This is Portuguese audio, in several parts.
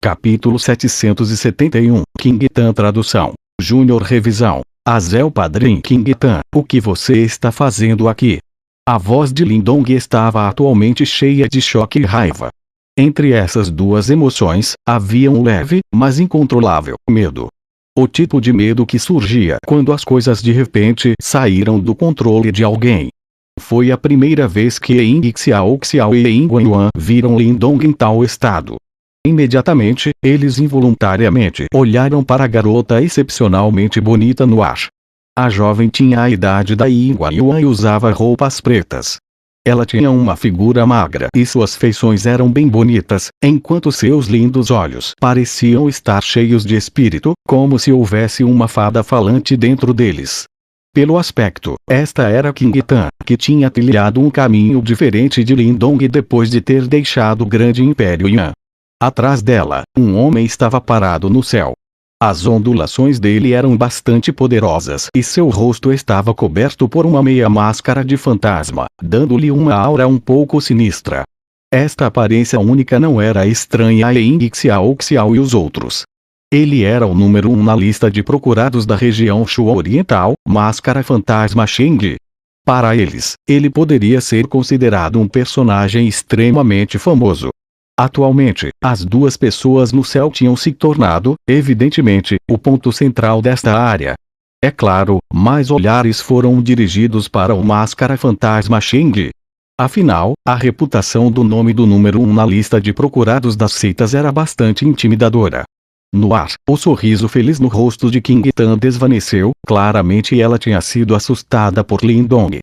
Capítulo 771. King Tan. Tradução. Júnior. Revisão. Azel. Padrinho King Tan, o que você está fazendo aqui? A voz de Lindong estava atualmente cheia de choque e raiva. Entre essas duas emoções, havia um leve, mas incontrolável, medo. O tipo de medo que surgia quando as coisas de repente saíram do controle de alguém. Foi a primeira vez que Ying Xiao e Ying Guanyuan viram Lindong em tal estado. Imediatamente, eles involuntariamente olharam para a garota excepcionalmente bonita no ar. A jovem tinha a idade da Ying Guanyuan e usava roupas pretas. Ela tinha uma figura magra e suas feições eram bem bonitas, enquanto seus lindos olhos pareciam estar cheios de espírito, como se houvesse uma fada falante dentro deles. Pelo aspecto, esta era King Tan, que tinha trilhado um caminho diferente de Lindong depois de ter deixado o grande Império Yan. Atrás dela, um homem estava parado no céu. As ondulações dele eram bastante poderosas e seu rosto estava coberto por uma meia máscara de fantasma, dando-lhe uma aura um pouco sinistra. Esta aparência única não era estranha a Ying Xiao e os outros. Ele era o número 1 na lista de procurados da região Shu Oriental, Máscara Fantasma Sheng. Para eles, ele poderia ser considerado um personagem extremamente famoso. Atualmente, as duas pessoas no céu tinham se tornado, evidentemente, o ponto central desta área. É claro, mais olhares foram dirigidos para o Máscara Fantasma Sheng. Afinal, a reputação do nome do número 1 na lista de procurados das seitas era bastante intimidadora. No ar, o sorriso feliz no rosto de King Tan desvaneceu, claramente ela tinha sido assustada por Lindong.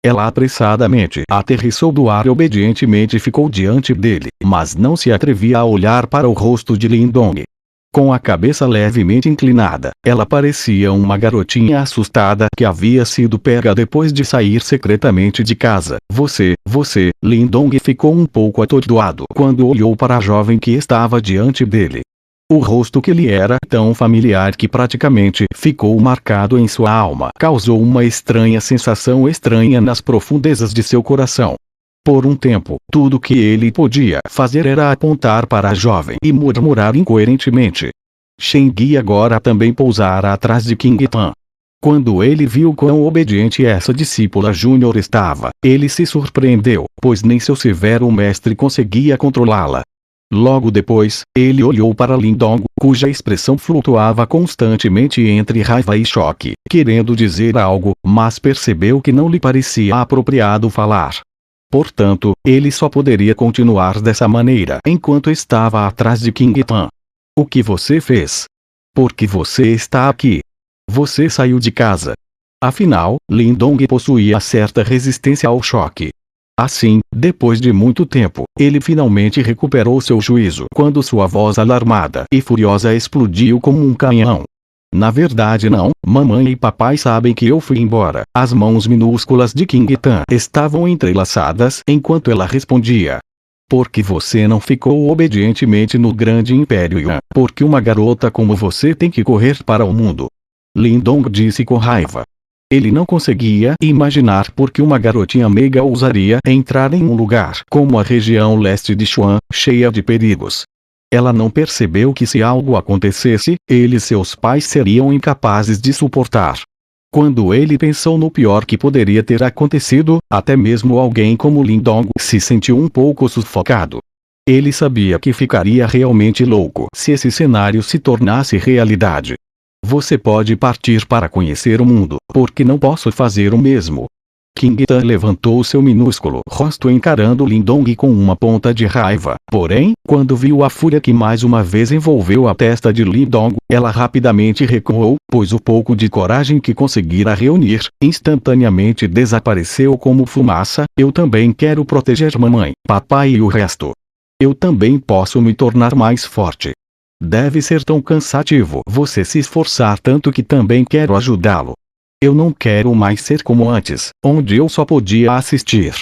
Ela apressadamente aterrissou do ar e obedientemente ficou diante dele, mas não se atrevia a olhar para o rosto de Lindong. Com a cabeça levemente inclinada, ela parecia uma garotinha assustada que havia sido pega depois de sair secretamente de casa. Você, Lindong ficou um pouco atordoado quando olhou para a jovem que estava diante dele. O rosto que lhe era tão familiar que praticamente ficou marcado em sua alma causou uma estranha sensação estranha nas profundezas de seu coração. Por um tempo, tudo que ele podia fazer era apontar para a jovem e murmurar incoerentemente. Sheng agora também pousara atrás de King Tan. Quando ele viu quão obediente essa discípula júnior estava, ele se surpreendeu, pois nem seu severo mestre conseguia controlá-la. Logo depois, ele olhou para Lindong, cuja expressão flutuava constantemente entre raiva e choque, querendo dizer algo, mas percebeu que não lhe parecia apropriado falar. Portanto, ele só poderia continuar dessa maneira enquanto estava atrás de King Tan. O que você fez? Por que você está aqui? Você saiu de casa. Afinal, Lindong possuía certa resistência ao choque. Assim, depois de muito tempo, ele finalmente recuperou seu juízo quando sua voz alarmada e furiosa explodiu como um canhão. Na verdade não, mamãe e papai sabem que eu fui embora. As mãos minúsculas de King Tan estavam entrelaçadas enquanto ela respondia. Por que você não ficou obedientemente no grande Império Yan? Porque uma garota como você tem que correr para o mundo. Lindong disse com raiva. Ele não conseguia imaginar por que uma garotinha meiga ousaria entrar em um lugar como a região leste de Xuan, cheia de perigos. Ela não percebeu que se algo acontecesse, ele e seus pais seriam incapazes de suportar. Quando ele pensou no pior que poderia ter acontecido, até mesmo alguém como Lindong se sentiu um pouco sufocado. Ele sabia que ficaria realmente louco se esse cenário se tornasse realidade. Você pode partir para conhecer o mundo, porque não posso fazer o mesmo. King Tan levantou seu minúsculo rosto encarando Lindong com uma ponta de raiva. Porém, quando viu a fúria que mais uma vez envolveu a testa de Lindong, ela rapidamente recuou, pois o pouco de coragem que conseguira reunir, instantaneamente desapareceu como fumaça. Eu também quero proteger mamãe, papai e o resto. Eu também posso me tornar mais forte. Deve ser tão cansativo você se esforçar tanto que também quero ajudá-lo. Eu não quero mais ser como antes, onde eu só podia assistir.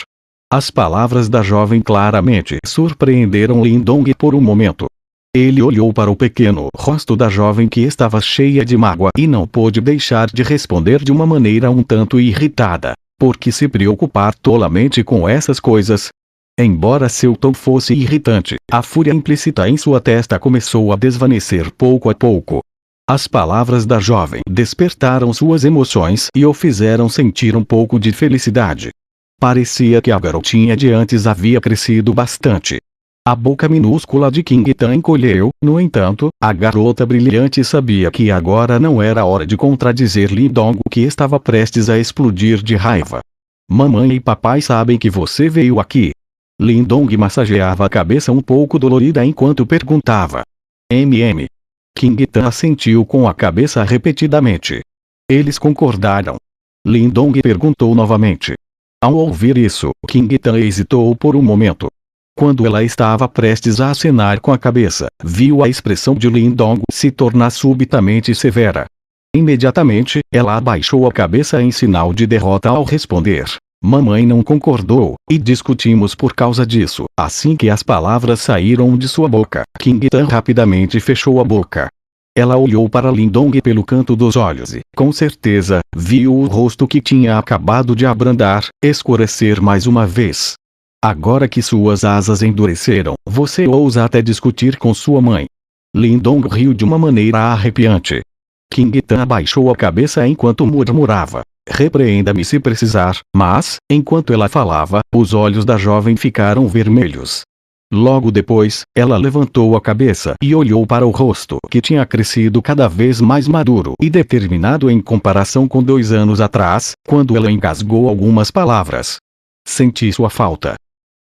As palavras da jovem claramente surpreenderam Lindong por um momento. Ele olhou para o pequeno rosto da jovem que estava cheia de mágoa e não pôde deixar de responder de uma maneira um tanto irritada. Por que se preocupar tolamente com essas coisas? Embora seu tom fosse irritante, a fúria implícita em sua testa começou a desvanecer pouco a pouco. As palavras da jovem despertaram suas emoções e o fizeram sentir um pouco de felicidade. Parecia que a garotinha de antes havia crescido bastante. A boca minúscula de King Tan encolheu, no entanto, a garota brilhante sabia que agora não era hora de contradizer Lindong, que estava prestes a explodir de raiva. Mamãe e papai sabem que você veio aqui. Lindong massageava a cabeça um pouco dolorida enquanto perguntava. King Tan assentiu com a cabeça repetidamente. Eles concordaram. Lindong perguntou novamente. Ao ouvir isso, King Tan hesitou por um momento. Quando ela estava prestes a acenar com a cabeça, viu a expressão de Lindong se tornar subitamente severa. Imediatamente, ela abaixou a cabeça em sinal de derrota ao responder. Mamãe não concordou, e discutimos por causa disso. Assim que as palavras saíram de sua boca, King Tan rapidamente fechou a boca. Ela olhou para Lindong pelo canto dos olhos e, com certeza, viu o rosto que tinha acabado de abrandar, escurecer mais uma vez. Agora que suas asas endureceram, você ousa até discutir com sua mãe. Lindong riu de uma maneira arrepiante. King Tan abaixou a cabeça enquanto murmurava. Repreenda-me se precisar, mas, enquanto ela falava, os olhos da jovem ficaram vermelhos. Logo depois, ela levantou a cabeça e olhou para o rosto que tinha crescido cada vez mais maduro e determinado em comparação com 2 anos atrás, quando ela engasgou algumas palavras. Senti sua falta.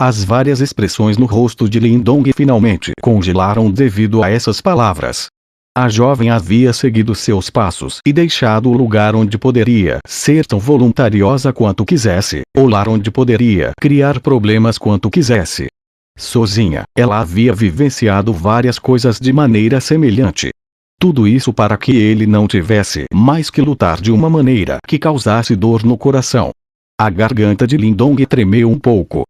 As várias expressões no rosto de Lindong finalmente congelaram devido a essas palavras. A jovem havia seguido seus passos e deixado o lugar onde poderia ser tão voluntariosa quanto quisesse, ou lá onde poderia criar problemas quanto quisesse. Sozinha, ela havia vivenciado várias coisas de maneira semelhante. Tudo isso para que ele não tivesse mais que lutar de uma maneira que causasse dor no coração. A garganta de Lindong tremeu um pouco.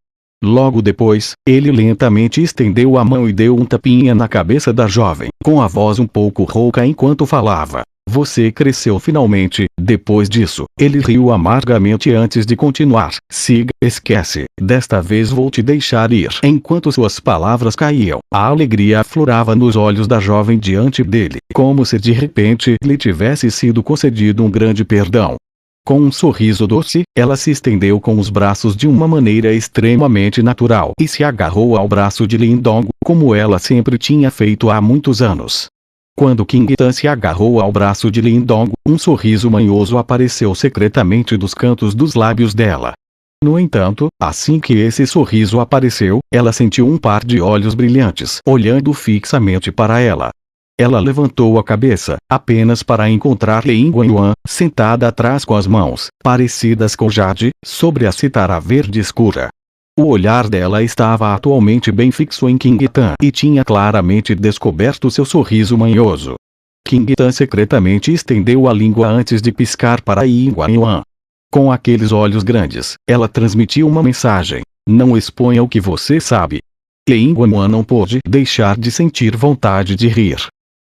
Logo depois, ele lentamente estendeu a mão e deu um tapinha na cabeça da jovem, com a voz um pouco rouca enquanto falava. Você cresceu finalmente. Depois disso, ele riu amargamente antes de continuar. Siga, esquece, desta vez vou te deixar ir. Enquanto suas palavras caíam, a alegria aflorava nos olhos da jovem diante dele, como se de repente lhe tivesse sido concedido um grande perdão. Com um sorriso doce, ela se estendeu com os braços de uma maneira extremamente natural e se agarrou ao braço de Lindong, como ela sempre tinha feito há muitos anos. Quando King Tan se agarrou ao braço de Lindong, um sorriso manhoso apareceu secretamente dos cantos dos lábios dela. No entanto, assim que esse sorriso apareceu, ela sentiu um par de olhos brilhantes olhando fixamente para ela. Ela levantou a cabeça, apenas para encontrar Lin Guanyuan, sentada atrás com as mãos, parecidas com jade, sobre a citara verde escura. O olhar dela estava atualmente bem fixo em King Tan e tinha claramente descoberto seu sorriso manhoso. King Tan secretamente estendeu a língua antes de piscar para Lin Guanyuan. Com aqueles olhos grandes, ela transmitiu uma mensagem. Não exponha o que você sabe. Lin Guanyuan não pôde deixar de sentir vontade de rir.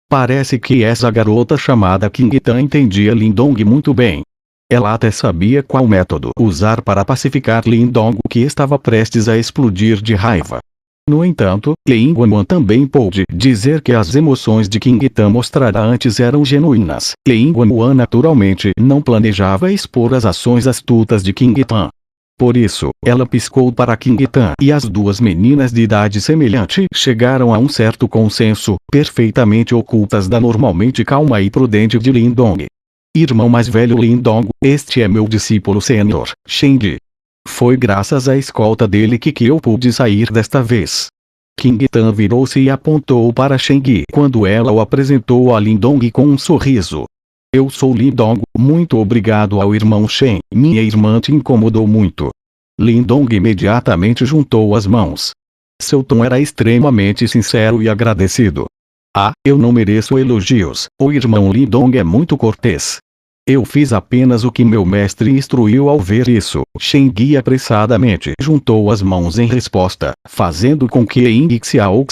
Parece que essa garota chamada King Tan entendia Lindong muito bem. Ela até sabia qual método usar para pacificar Lindong, que estava prestes a explodir de raiva. No entanto, Lin Guanyuan também pôde dizer que as emoções de King Tan mostrara antes eram genuínas. Lin Guanyuan naturalmente não planejava expor as ações astutas de King Tan. Por isso, ela piscou para King Tan e as duas meninas de idade semelhante chegaram a um certo consenso, perfeitamente ocultas da normalmente calma e prudente de Lindong. Irmão mais velho Lindong, este é meu discípulo sênior, Shengdi. Foi graças à escolta dele que eu pude sair desta vez. King Tan virou-se e apontou para Shengdi quando ela o apresentou a Lindong com um sorriso. Eu sou Lindong, muito obrigado ao irmão Shen, minha irmã te incomodou muito. Lindong imediatamente juntou as mãos. Seu tom era extremamente sincero e agradecido. Ah, eu não mereço elogios, o irmão Lindong é muito cortês. Eu fiz apenas o que meu mestre instruiu. Ao ver isso, Shengdi apressadamente juntou as mãos em resposta, fazendo com que Ying Xiao,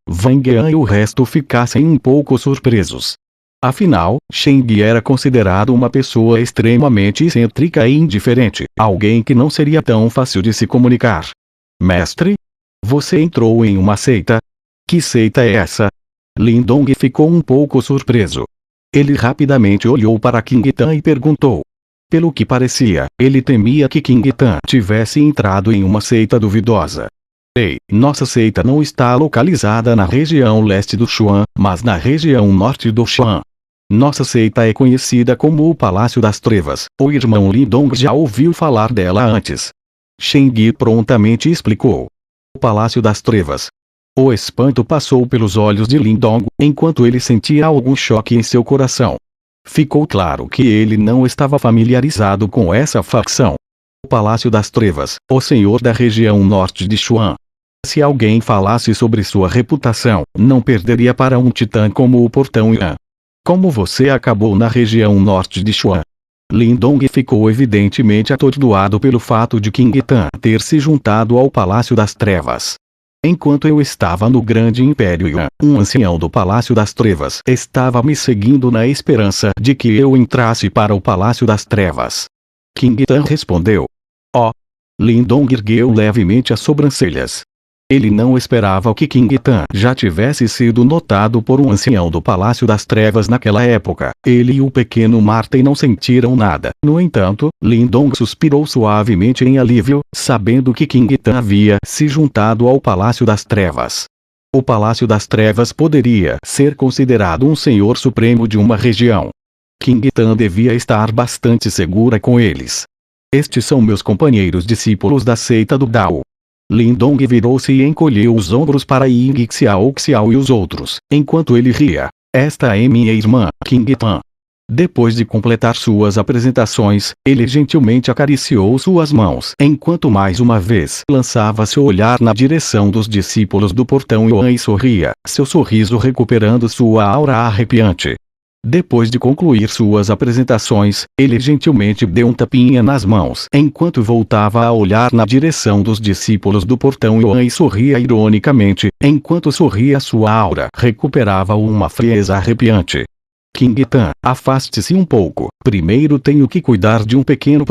Wang Yan e o resto ficassem um pouco surpresos. Afinal, Shengdi era considerado uma pessoa extremamente excêntrica e indiferente, alguém que não seria tão fácil de se comunicar. Mestre? Você entrou em uma seita? Que seita é essa? Lindong ficou um pouco surpreso. Ele rapidamente olhou para King Tan e perguntou. Pelo que parecia, ele temia que King Tan tivesse entrado em uma seita duvidosa. Ei, nossa seita não está localizada na região leste do Xuan, mas na região norte do Xuan. Nossa seita é conhecida como o Palácio das Trevas. O irmão Lindong já ouviu falar dela antes. Cheng prontamente explicou. O Palácio das Trevas. O espanto passou pelos olhos de Lindong, enquanto ele sentia algum choque em seu coração. Ficou claro que ele não estava familiarizado com essa facção. O Palácio das Trevas, o senhor da região norte de Xuan. Se alguém falasse sobre sua reputação, não perderia para um titã como o Portão Yan. Como você acabou na região norte de Xuan? Lindong ficou evidentemente atordoado pelo fato de King Tan ter se juntado ao Palácio das Trevas. Enquanto eu estava no grande Império Yan, um ancião do Palácio das Trevas estava me seguindo na esperança de que eu entrasse para o Palácio das Trevas. King Tan respondeu. Oh! Lindong ergueu levemente as sobrancelhas. Ele não esperava que King Tan já tivesse sido notado por um ancião do Palácio das Trevas naquela época. Ele e o pequeno Martin não sentiram nada. No entanto, Lindong suspirou suavemente em alívio, sabendo que King Tan havia se juntado ao Palácio das Trevas. O Palácio das Trevas poderia ser considerado um senhor supremo de uma região. King Tan devia estar bastante segura com eles. Estes são meus companheiros discípulos da seita do Dao. Lindong virou-se e encolheu os ombros para Ying Xiao e os outros, enquanto ele ria. Esta é minha irmã, King Tan. Depois de completar suas apresentações, ele gentilmente acariciou suas mãos, enquanto mais uma vez lançava seu olhar na direção dos discípulos do Portão Yuan e sorria, seu sorriso recuperando sua aura arrepiante. Depois de concluir suas apresentações, ele gentilmente deu um tapinha nas mãos enquanto voltava a olhar na direção dos discípulos do Portão Yuan e sorria ironicamente, enquanto sorria sua aura recuperava uma frieza arrepiante. King Tan, afaste-se um pouco, primeiro tenho que cuidar de um pequeno